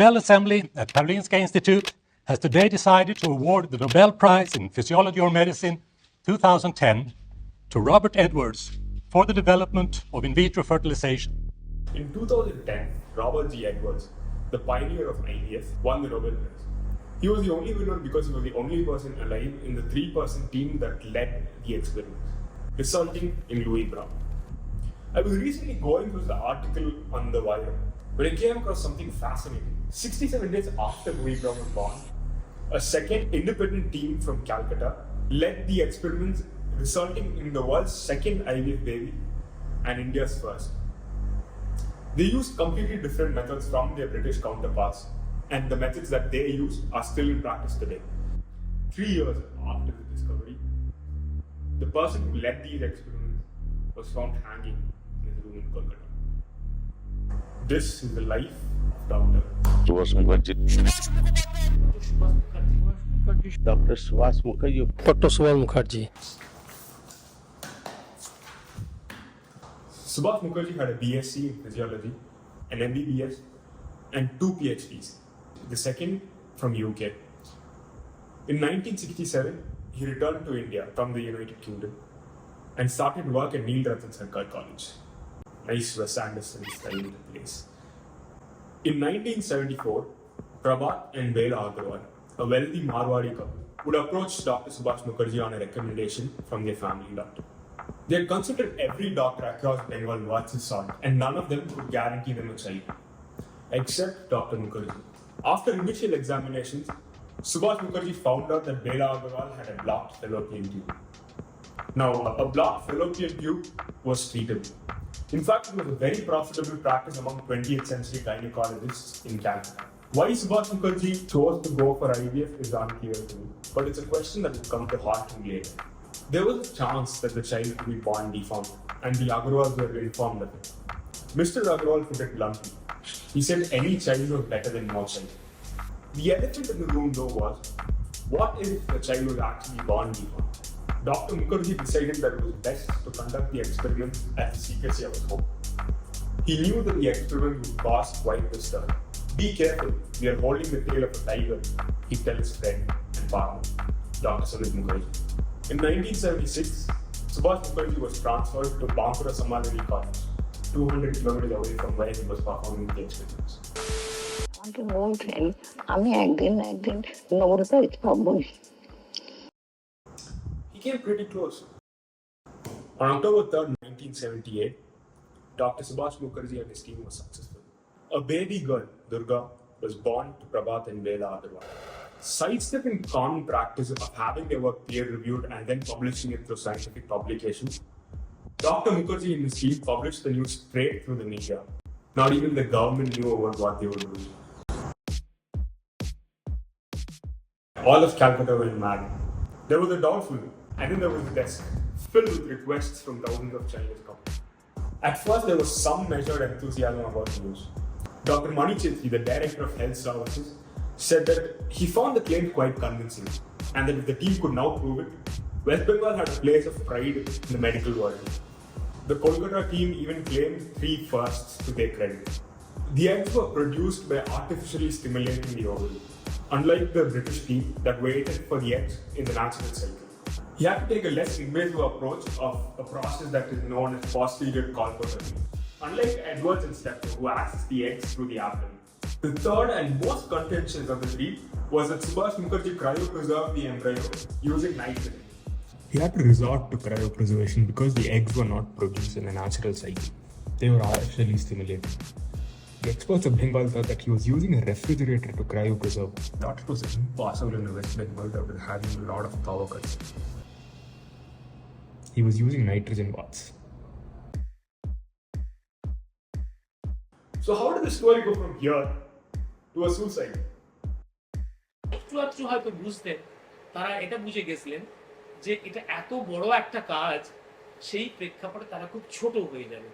Nobel Assembly at Karolinska Institute has today decided to award the Nobel Prize in Physiology or Medicine 2010 to Robert Edwards for the development of in vitro fertilization. In 2010, Robert G. Edwards, the pioneer of IVF, won the Nobel Prize. He was the only winner because he was the only person alive in the three-person team that led the experiments, resulting in Louis Brown. I was recently going through the article on The Wire when I came across something fascinating. 67 days after Louis Brown was born, a second independent team from Calcutta led the experiments, resulting in the world's second IVF baby and India's first. They used completely different methods from their British counterparts, and the methods that they use are still in practice today. 3 years after the discovery, the person who led these experiments was found hanging in his room in Kolkata. This is the life of Dr. Subhash Mukherjee. Dr. Subhash Mukherjee. Dr. Subhash Mukherjee. Subhash Mukherjee had a BSc in physiology, an MBBS, and 2 PhDs, the second from UK. In 1967, he returned to India from the United Kingdom and started work at Neil Ratan Sarkar College. Nice Wes Anderson style place. In 1974, Prabhat and Bela Agarwal, a wealthy Marwari couple, would approach Dr. Subhash Mukherjee on a recommendation from their family doctor. They had consulted every doctor across Bengal worth his salt, and none of them could guarantee them a child, except Dr. Mukherjee. After initial examinations, Subhash Mukherjee found out that Bela Agarwal had a blocked fallopian tube. Now, a blocked fallopian tube was treatable. In fact, it was a very profitable practice among 20th century gynecologists in Calcutta. Why Subhash Mukherjee chose to go for IVF is unclear to me, but it's a question that will come to haunt him later. There was a chance that the child could be born deformed, and the Agarwals were informed of it. Mr. Agarwal put it bluntly. He said any child was better than no child. The elephant in the room, though, was what if the child was actually born deformed? Dr. Mukherjee decided that it was best to conduct the experiment as the secrecy of his home. He knew that the experiment would cause quite the stir. Be careful, we are holding the tail of a tiger, he tells his friend and partner, Dr. Subhash Mukherjee. In 1976, Subhash Mukherjee was transferred to Bankura Samadhi College, 200 kilometers away from where he was performing the experiments. আমাকে বলছেন আমি একদিন নবরূপের সব বলি He came pretty close. On October 3rd, 1978, Dr. Subhash Mukherjee and his team were successful. A baby girl, Durga, was born to Prabhat and Bela Agarwal. Sidestepping common practice of having their work peer-reviewed and then publishing it through scientific publications, Dr. Mukherjee and his team published the news straight through the media. Not even the government knew about what they were doing. All of Calcutta went mad. There was a doubtful, and then there was a desk filled with requests from thousands of Chinese couples. At first, there was some measured enthusiasm about the news. Dr. Mani Chetri, the director of health services, said that he found the claim quite convincing, and that if the team could now prove it, West Bengal had a place of pride in the medical world. The Kolkata team even claimed 3 firsts to their credit. The eggs were produced by artificially stimulating the ovary, unlike the British team that waited for the eggs in the natural cycle. He had to take a less invasive approach of a process that is known as posterior colposcopy, unlike Edwards and Steptoe, who access the eggs through the abdomen. The third and most contentious of the 3 was that Subhash Mukherjee cryopreserved the embryo using nitrogen. He had to resort to cryopreservation because the eggs were not produced in a natural cycle. They were artificially stimulated. The experts of Bengal thought that he was using a refrigerator to cryopreserve. They thought it was impossible in the West Bengal that was having a lot of power cuts. He was using nitrogen baths. So how did the story go from here to a suicide? একটু হয়তো বুঝতেন, তারা এটা বুঝে গেছিলেন যে এটা এত বড় একটা কাজ, সেই প্রেক্ষাপটে তারা খুব ছোট হয়ে যাবে,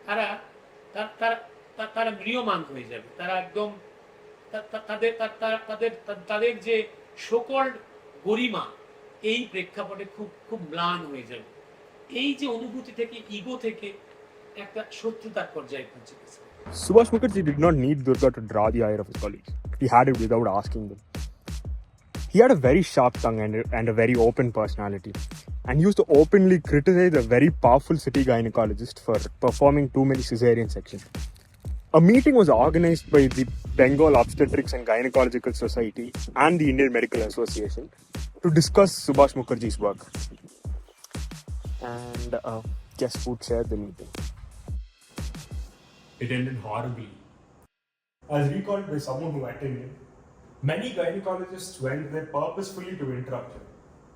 তারা তারা ম্রিয়মান হয়ে যাবে, তারা একদম তাদের যে সকল গরিমা এই প্রেক্ষাপটে খুব ম্লান হয়ে যাবে। এই যে অনুভূতি থেকে, ইগো থেকে একটা শত্রুতার পর্যায়ে পৌঁছে গেছে। Subhash Mukherjee did not need Durga to draw the ire of his colleagues. He had it without asking them. He had a very sharp tongue and a very open personality, and used to openly criticize a very powerful city gynecologist for performing too many cesarean sections. A meeting was organized by the Bengal Obstetrics and Gynecological Society and the Indian Medical Association to discuss Subhash Mukherjee's work. And guess who chaired the meeting? It ended horribly. As recalled by someone who attended, many gynecologists went there purposefully to interrupt him.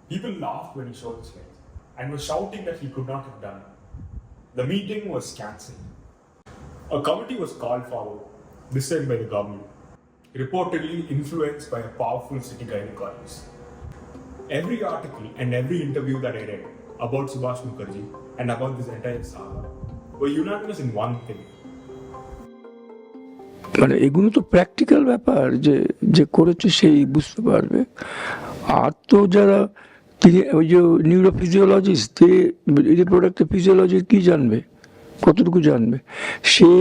People laughed when he showed his legs and were shouting that he could not have done it. The meeting was cancelled. A committee was called forward, this time by the government, reportedly influenced by a powerful city gynecologist. Every article and every interview that I read about Subhash Mukherjee and about this entire saga were unanimous in one thing. মানে এগুলো তো practical ব্যাপার, যে যে করেছে সেই বুঝতে পারবে। আর তো যারা তিনি ওই যে নিউরোফিজিওলজিস্ট, রিপ্রোডাক্টিভ ফিজিওলজির কী জানবে, কতটুকু জানবে? সে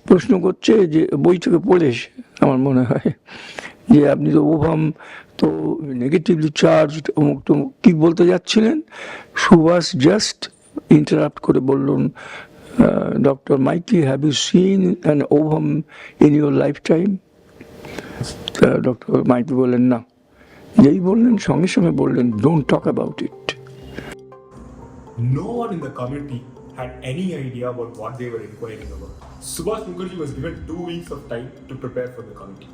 প্রশ্ন করছে যে বই থেকে পড়ে এসে, আমার মনে হয় যে আপনি তো ওভাম তো নেগেটিভলি চার্জ অমুক তমুক কী বলতে যাচ্ছিলেন। সুভাষ জাস্ট ইন্টারাপ্ট করে বললেন, Dr. Mikey, have you seen an ovum in your lifetime? Dr. Mikey বললেন না। যেই বললেন সঙ্গে সঙ্গে বললেন, don't talk about it. No one in the committee had any idea about what they were inquiring about. Subhash Mukherjee was given 2 weeks of time to prepare for the committee.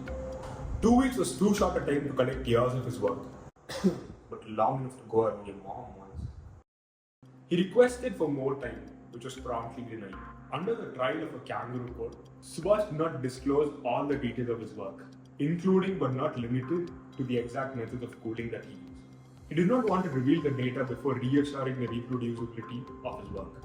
2 weeks was too short a time to collect years of his work, but long enough to go around your mom once. He requested for more time, which was promptly denied. Under the trial of a kangaroo court, Subhash did not disclose all the details of his work, including but not limited to the exact methods of cooling that he used. He did not want to reveal the data before reassuring the reproducibility of his work.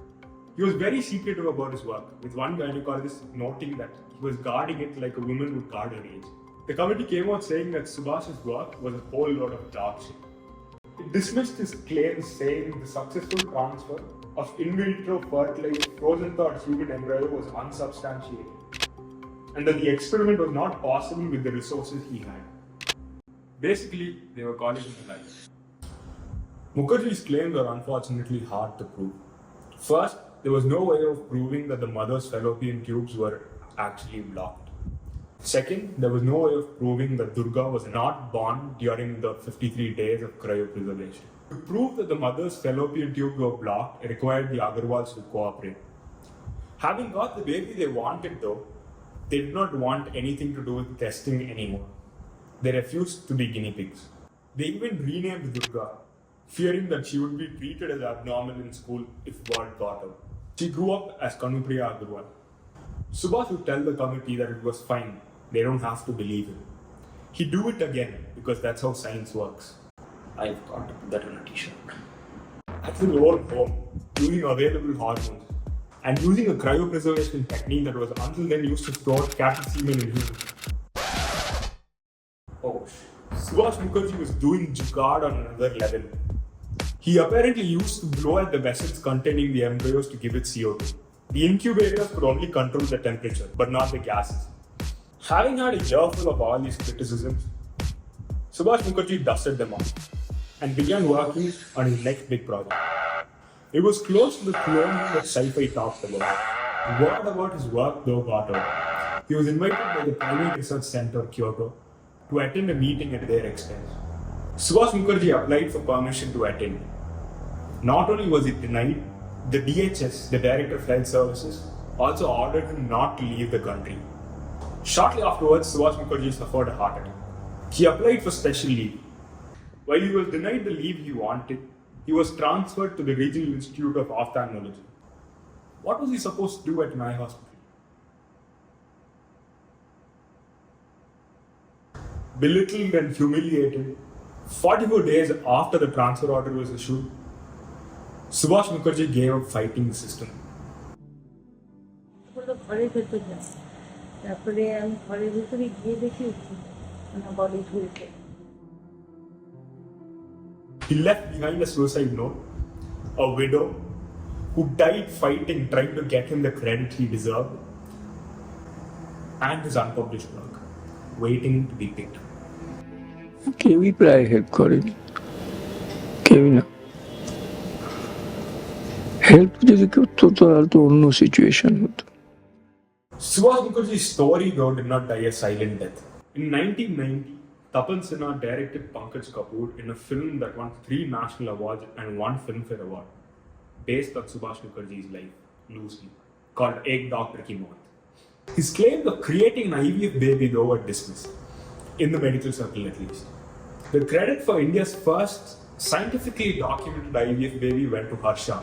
He was very secretive about his work, with one gynecologist noting that he was guarding it like a woman would guard her age. The committee came out saying that Subhash's work was a whole lot of dog shit. It dismissed his claims, saying the successful transfer of in vitro fertilized frozen-thawed human embryo was unsubstantiated, and that the experiment was not possible with the resources he had. Basically, they were calling him a liar. Mukherjee's claims were unfortunately hard to prove. First, there was no way of proving that the mother's fallopian tubes were actually blocked. Second, there was no way of proving that Durga was not born during the 53 days of cryopreservation. To prove that the mother's fallopian tubes were blocked, it required the Agarwals to cooperate. Having got the baby they wanted though, they did not want anything to do with testing anymore. They refused to be guinea pigs. They even renamed Durga, fearing that she would be treated as abnormal in school if word got out. She grew up as Kanupriya Agarwal. Subhash would tell the committee that it was fine, they don't have to believe him. He'd do it again because that's how science works. I've got to put that on a t-shirt. At his own home, using available hormones, and using a cryopreservation technique that was until then used to store cattle semen in humans. Oh shit. Subhash Mukherjee was doing jugaad on another level. He apparently used to blow at the vessels containing the embryos to give it CO2. The incubators could only control the temperature, but not the gases. Having had a year full of all these criticisms, Subhash Mukherjee dusted them off and began working on his next big project. It was close to the cloning that sci-fi talked about. Word about his work though got out. He was invited by the Primate Research Center, Kyoto, to attend a meeting at their expense. Subhash Mukherjee applied for permission to attend. Not only was it denied, the DHS, the Director of Health Services, also ordered him not to leave the country. Shortly afterwards, Subhash Mukherjee suffered a heart attack. He applied for special leave. While he was denied the leave he wanted, he was transferred to the Regional Institute of Ophthalmology. What was he supposed to do at my hospital? Belittled and humiliated, 44 days after the transfer order was issued, Subhash Mukherjee gave up fighting the system. ঘরের ভেতর যাই, তারপরে আমি ঘরের ভেতরে গিয়ে দেখি body ঝুলছে। He left behind a suicide note, a widow, who died fighting, trying to get him the credit he deserved. and his unpublished work, waiting to be picked up. কেউই প্রায় হেল্প করেনি, কেউই না। হেল্প যদি করতো তাহলে তো অন্য সিচুয়েশন হতো। Subhash Mukherjee's story, though, did not die a silent death. In 1990, Tapan Sinha directed Pankaj Kapoor in a film that won 3 national awards and 1 Filmfare Award, based on Subhash Mukherjee's life, loosely, called Ek Doctor Ki Maut. His claims of creating an IVF baby, though, were dismissed, in the medical circle at least. The credit for India's first scientifically documented IVF baby went to Harsha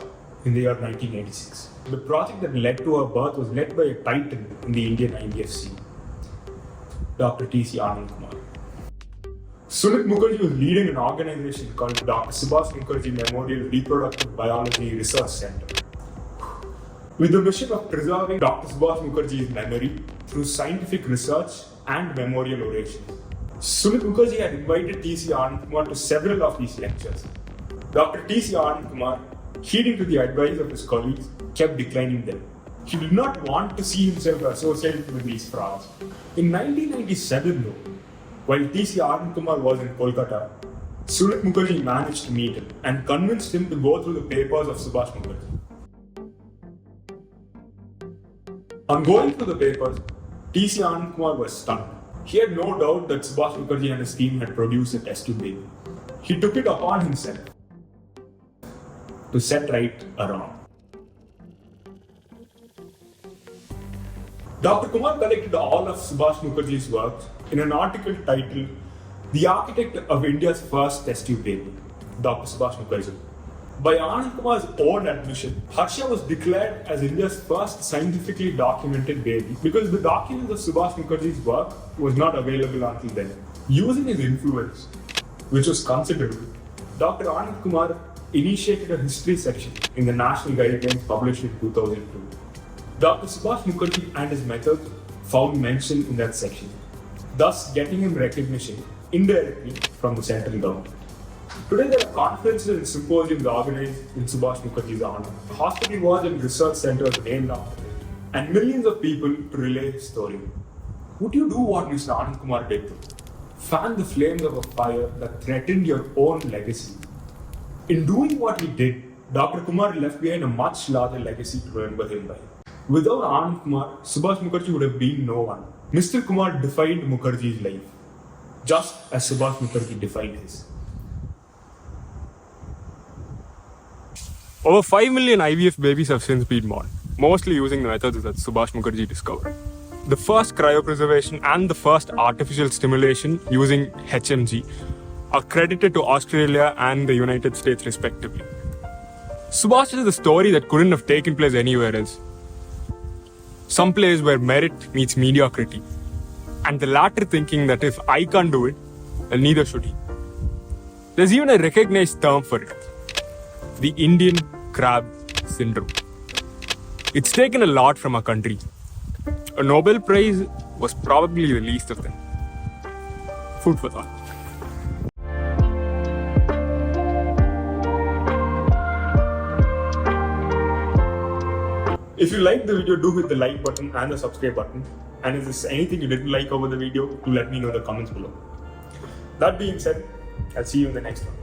in the year 1986. The project that led to her birth was led by a titan in the Indian IVF scene, Dr. T.C. Anand Kumar. Sunit Mukherjee was leading an organization called Dr. Subhash Mukherjee Memorial Reproductive Biology Research Center, with the mission of preserving Dr. Subhash Mukherjee's memory through scientific research and memorial orations. Sunit Mukherjee had invited T.C. Anand Kumar to several of these lectures. Dr. T.C. Anand Kumar, heeding to the advice of his colleagues, kept declining them. He did not want to see himself associated with these frauds. In 1997, though, while T.C. Anand Kumar was in Kolkata, Sunit Mukherjee managed to meet him and convinced him to go through the papers of Subhash Mukherjee. On going through the papers, T.C. Anand Kumar was stunned. He had no doubt that Subhash Mukherjee and his team had produced a test tube baby. He took it upon himself to set right a wrong. Dr. Kumar collected all of Subhash Mukherjee's works in an article titled The Architect of India's First Test Tube Baby, Dr. Subhash Mukherjee. By Anand Kumar's own admission, Harsha was declared as India's first scientifically documented baby because the documents of Subhash Mukherjee's work was not available until then. Using his influence, which was considerable, Dr. Anand Kumar initiated a history section in the national guidelines published in 2002. Dr. Subhash Mukherjee and his methods found mention in that section, thus getting him recognition indirectly from the central government. Today there are conferences and symposiums organized in Subhash Mukherjee's honor, hospital wards and research centers named after him, and millions of people to relay his story. Would you do what Mr. Anand Kumar did? Fan the flames of a fire that threatened your own legacy. In doing what he did, Dr. Kumar left behind a much larger legacy to remember him by. Without Anand Kumar, Subhash Mukherjee would have been no one. Mr. Kumar defined Mukherjee's life, just as Subhash Mukherjee defined his. Over 5 million IVF babies have since been born, mostly using the methods that Subhash Mukherjee discovered. The first cryopreservation and the first artificial stimulation using HMG are credited to Australia and the United States respectively. Subhash is a story that couldn't have taken place anywhere else. Some place where merit meets mediocrity, and the latter thinking that if I can't do it, then neither should he. There's even a recognized term for it, the Indian crab syndrome. It's taken a lot from our country. A Nobel Prize was probably the least of them. Food for thought. If you liked the video, do hit the like button and the subscribe button. And if there's anything you didn't like over the video, do let me know in the comments below. That being said, I'll see you in the next one.